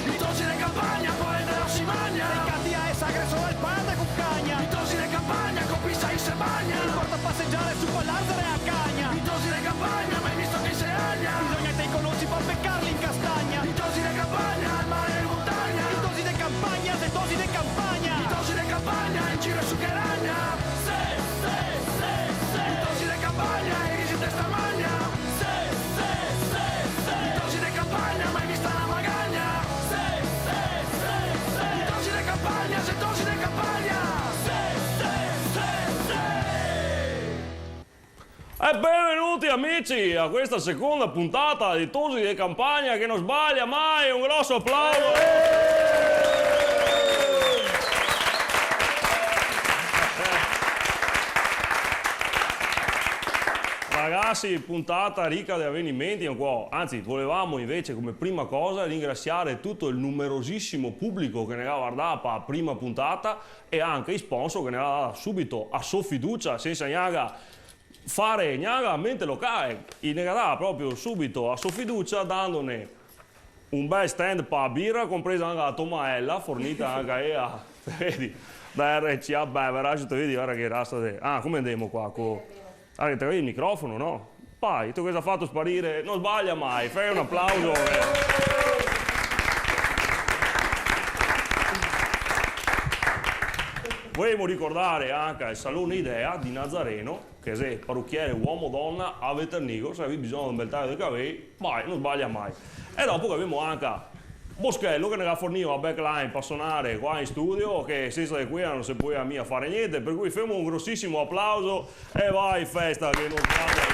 Mitosi de campaña, poeta de Osimania. Cantidad es agresor al pan de cucaña. Mitosi de campaña, con pizza y se baña. Non importa passeggiare su quell'albero e a cagna. Mitosi de campaña, mai visto che se agna. Bisogna che i conosci per beccarli in castagna. Mitosi de campagna, al mare e in montagna. Dosi de campagna, se dosi de campagna. Mitosi de campagna, in giro su Cheragna. Mitosi de campagna, e risi testa magna. Mitosi de campagna, mai vista la magagna. Mitosi de campagna, se dosi de campagna. E benvenuti amici a questa seconda puntata di Tosi di Campagna che non sbaglia mai, un grosso applauso! Ragazzi, puntata ricca di avvenimenti, anzi volevamo invece come prima cosa ringraziare tutto il numerosissimo pubblico che ne ha guardato la prima puntata e anche i sponsor che ne ha dato subito a sua fiducia senza fare a mente locale, in realtà proprio subito a sua fiducia dandone un bel stand per la birra, compresa anche la tomaella, fornita anche vedi, da RCA Beverage, te vedi, guarda che razza come andiamo qua? Allora, te vedi il microfono, no? Poi, tu cosa ha fatto sparire? Non sbaglia mai, fai un applauso. Volevo ricordare anche il Salone Idea di Nazareno, che se parrucchiere uomo-donna a Veternigo, se avevi bisogno di un bel taglio di capelli, vai, non sbaglia mai. E dopo che abbiamo anche Boschello che ne ha fornito la backline per suonare qua in studio, che senza di qui non si può a mia fare niente, per cui facciamo un grossissimo applauso e vai festa che non sbaglia.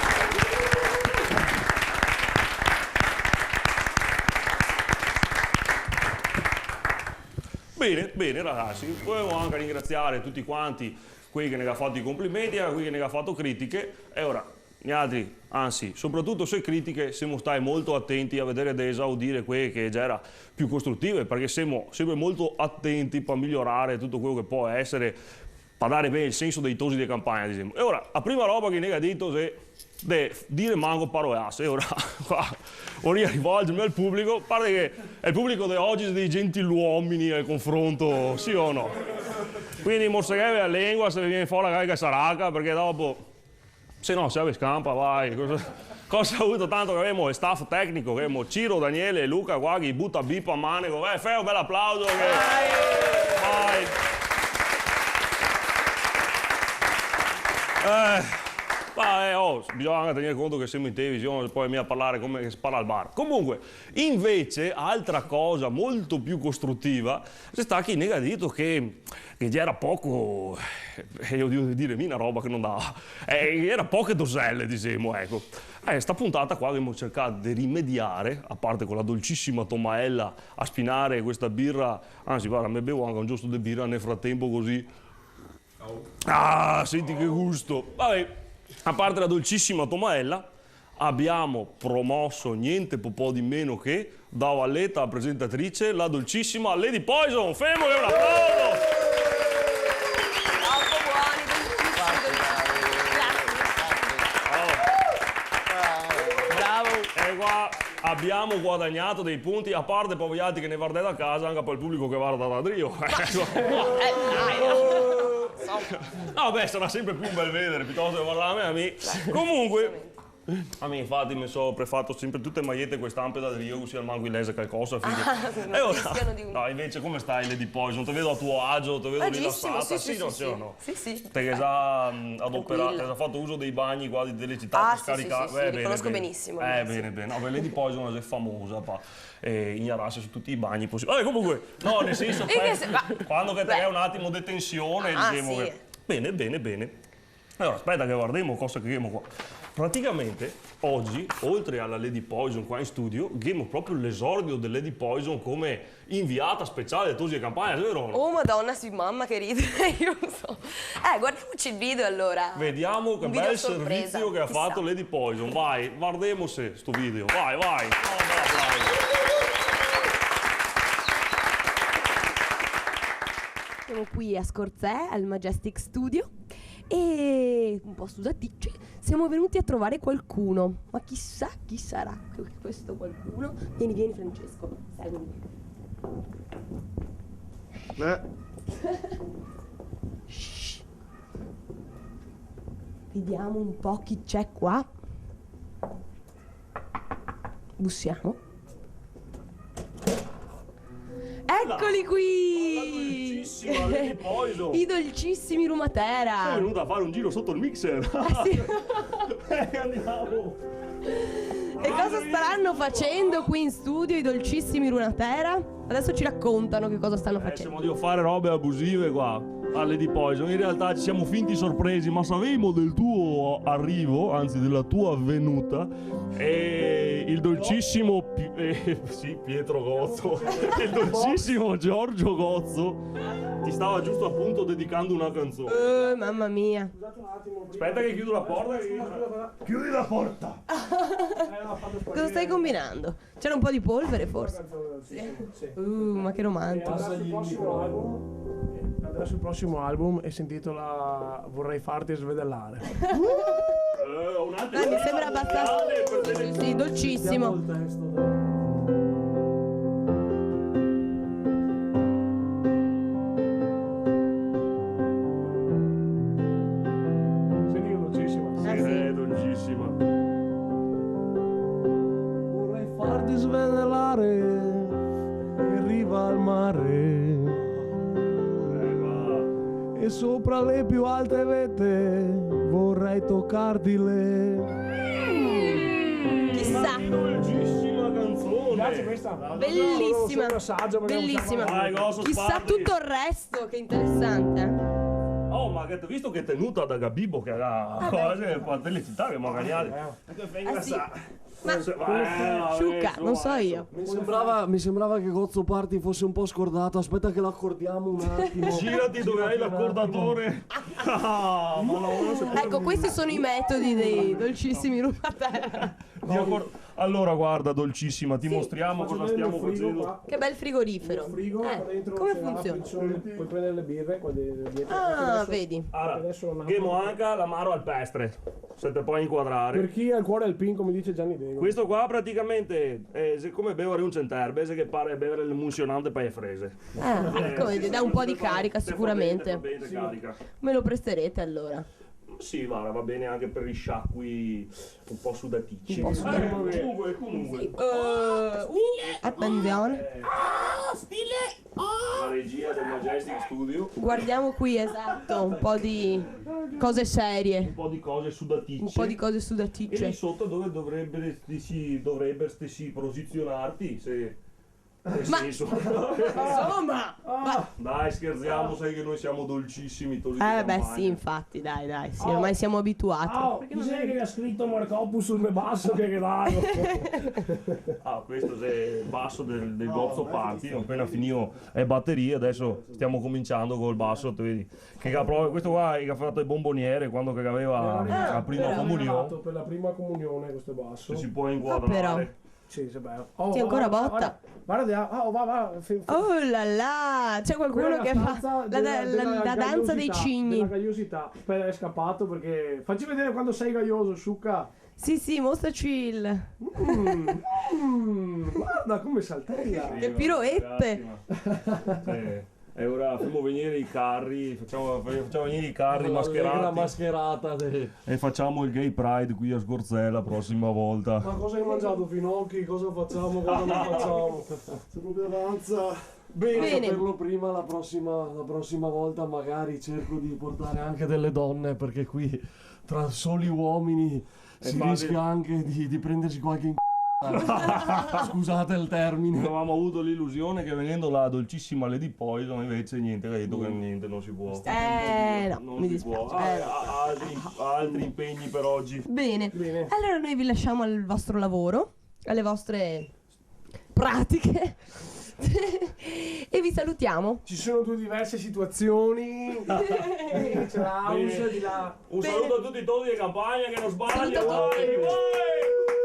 Bene ragazzi, volevo anche ringraziare tutti quanti quelli che ne hanno fatto i complimenti, quelli che ne hanno fatto critiche e ora gli altri, anzi soprattutto se critiche, siamo stati molto attenti a vedere ed esaudire quelle che già erano più costruttive perché siamo sempre molto attenti per migliorare tutto quello che può essere, per dare bene il senso dei tosi di campagna ad esempio. E ora, la prima roba che ne ha detto è di dire manco paroiasse, e ora qua vorrei rivolgermi al pubblico, a parte che è il pubblico di oggi è dei gentiluomini al confronto, sì o no? Quindi morseghevi la lingua se viene fuori la carica saraca, perché dopo, se no se scampa, vai. Cosa ha avuto tanto che abbiamo il staff tecnico, che abbiamo Ciro, Daniele e Luca qua che butta bip a manico, fai un bel applauso, che... vai. Bisogna anche tenere conto che siamo in televisione, poi mi a parlare come si parla al bar. Comunque, invece, altra cosa molto più costruttiva, c'è sta chi ne ha detto che già era poco, io devo dire una roba che non dava, era poche doselle, diciamo, ecco. Sta puntata qua abbiamo cercato di rimediare, a parte con la dolcissima tomaella, a spinare questa birra, anzi guarda, mi bevo anche un giusto di birra nel frattempo così. Senti che gusto! Vabbè, a parte la dolcissima tomaella, abbiamo promosso niente po' di meno che da Valletta la presentatrice, la dolcissima Lady Poison. Fermo che un applauso! Troppo buoni, bellissimi. Bravo! E qua abbiamo guadagnato dei punti, a parte poi gli altri che ne guardate a casa, anche per il pubblico che guarda da Rio. No, beh, sarà sempre più un bel vedere piuttosto che guardare a me. Comunque, a me infatti mi sono prefatto sempre tutte magliette con stampe da Rio, così al manguilese qualcosa. E ora, no, invece come stai Lady Poison? Ti vedo a tuo agio, ti vedo rilassata. Sì, no? Sì. Te che già adoperato, hai fatto uso dei bagni qua delle città per scaricare. Sì, li conosco benissimo. Bene. No, beh, Lady Poison è famosa, ignorarsi su tutti i bagni possibili. Comunque, no, nel senso, quando che te hai un attimo di tensione, diciamo sì. che... Bene. Allora, aspetta che guardiamo cosa che abbiamo qua. Praticamente, oggi, oltre alla Lady Poison qua in studio, abbiamo proprio l'esordio del Lady Poison come inviata speciale del Tosi di Campagna, vero? Oh madonna, sì, mamma che ride, io non so. Guardiamoci il video allora. Vediamo che bel servizio che ha fatto Lady Poison. Vai, guardiamo se sto video. Vai. Siamo qui a Scorzè, al Majestic Studio, e un po' studaticci siamo venuti a trovare qualcuno. Ma chissà chi sarà questo qualcuno. Vieni Francesco, seguimi. Shh. Vediamo un po' chi c'è qua. Bussiamo. Eccoli qui! dolcissima Lady Poison. I dolcissimi Rumatera. È venuta a fare un giro sotto il mixer. Sì. Andiamo. E cosa staranno facendo qui in studio i dolcissimi Rumatera? Adesso ci raccontano che cosa stanno facendo. Siamo di fare robe abusive qua a Lady Poison. In realtà ci siamo finti sorpresi, ma sapevamo del tuo arrivo, anzi della tua venuta. E il dolcissimo Pietro Gozzo, il dolcissimo Giorgio Gozzo ti stava giusto appunto dedicando una canzone. Mamma mia. Aspetta che chiudo la porta. Chiudi la porta. Cosa stai combinando? C'era un po' di polvere forse? Sì. Ma che romantico. Adesso il prossimo album e si intitola Vorrei farti svedellare. Un attimo. Mi sembra abbastanza. Sì, dolcissimo. Il testo Senti che dolcissima. Sì, è dolcissima. Vorrei farti svedellare in riva al mare Va. e sopra le più alte vette vorrei toccarti le. Chissà. Dolcissima canzone. Bellissima. Bellissima. Vai, Gosso, Chissà sparti. tutto il resto, che interessante. Oh, ma che visto che è tenuta da Gabibbo che ha cose, felicità che magari. Sì. Ma Sciucca, non so io. Mi sembrava che Gozzo Party fosse un po' scordato. Aspetta che l'accordiamo un attimo. Girati dove hai l'accordatore. Ah, ma no, non si può. Ecco, questi sono i metodi dei dolcissimi Rumatera. Allora, guarda, dolcissima, ti mostriamo cosa stiamo facendo. Che bel frigorifero. Frigo, dentro come c'è funziona? puoi prendere le birre qua dietro. Ah, vedi. Allora, Adesso non- Ghemo anche l'amaro alpestre, se te puoi inquadrare. Per chi ha il cuore alpin, come dice Gianni Dego. Questo qua praticamente è come bere un centerbese che pare bere l'emulsionante per le frese. Come dà un po' di carica sicuramente. Va bene, carica. Me lo presterete allora. Sì, guarda, va bene anche per gli sciacqui un po' sudaticci. Un po' sudati. Comunque. Attenzione. La regia del Majestic Studio. Guardiamo qui, esatto, un po' di cose serie. Un po' di cose sudaticce. Un po' di cose E lì sudaticce. sotto dove dovresti posizionarti se... Nel Ma- senso. Insomma. Dai, scherziamo, sai che noi siamo dolcissimi. Tosi di Beh campagna. sì, infatti, dai, sì, ormai siamo abituati. Chi sei che ha scritto Marcopus sul basso che dai? Ah, questo è il basso del Gozzo Party. Appena finito è batteria, adesso stiamo cominciando col basso. Tu vedi che questo qua che ha fatto il bomboniere quando che aveva la prima comunione. Per la prima comunione questo basso. Se si può però. inquadrare. Sì, sì, bello. Ti ancora botta? Guarda, va. Oh là là, c'è qualcuno che fa la danza dei cigni. La gaiosità. Aspetta, è scappato perché... Facci vedere quando sei gaioso, Sciucca. Sì, mostraci il... Guarda come saltella. Che piroette. Sì. E ora facciamo venire i carri, facciamo venire i carri La mascherati mascherata. e facciamo il Gay Pride qui a Sgorzè la prossima volta. Ma cosa hai mangiato, Finocchi? Cosa facciamo? Cosa non facciamo? Se proprio avanza. Bene, Bene. saperlo prima, la prossima volta magari cerco di portare anche delle donne, perché qui tra soli uomini si infatti- rischia anche di prendersi qualche scusate il termine. Avevamo avuto l'illusione che venendo la dolcissima Lady Poison invece niente, ha detto che niente, non si può. No, Non mi si dispiace. può. Altri impegni per oggi. Bene. Allora noi vi lasciamo al vostro lavoro, alle vostre pratiche e vi salutiamo. Ci sono due diverse situazioni. C'è la house di là. Un saluto a tutti i tosi di campagna che non sbagliano. Saluto a tutti. Vai, vai!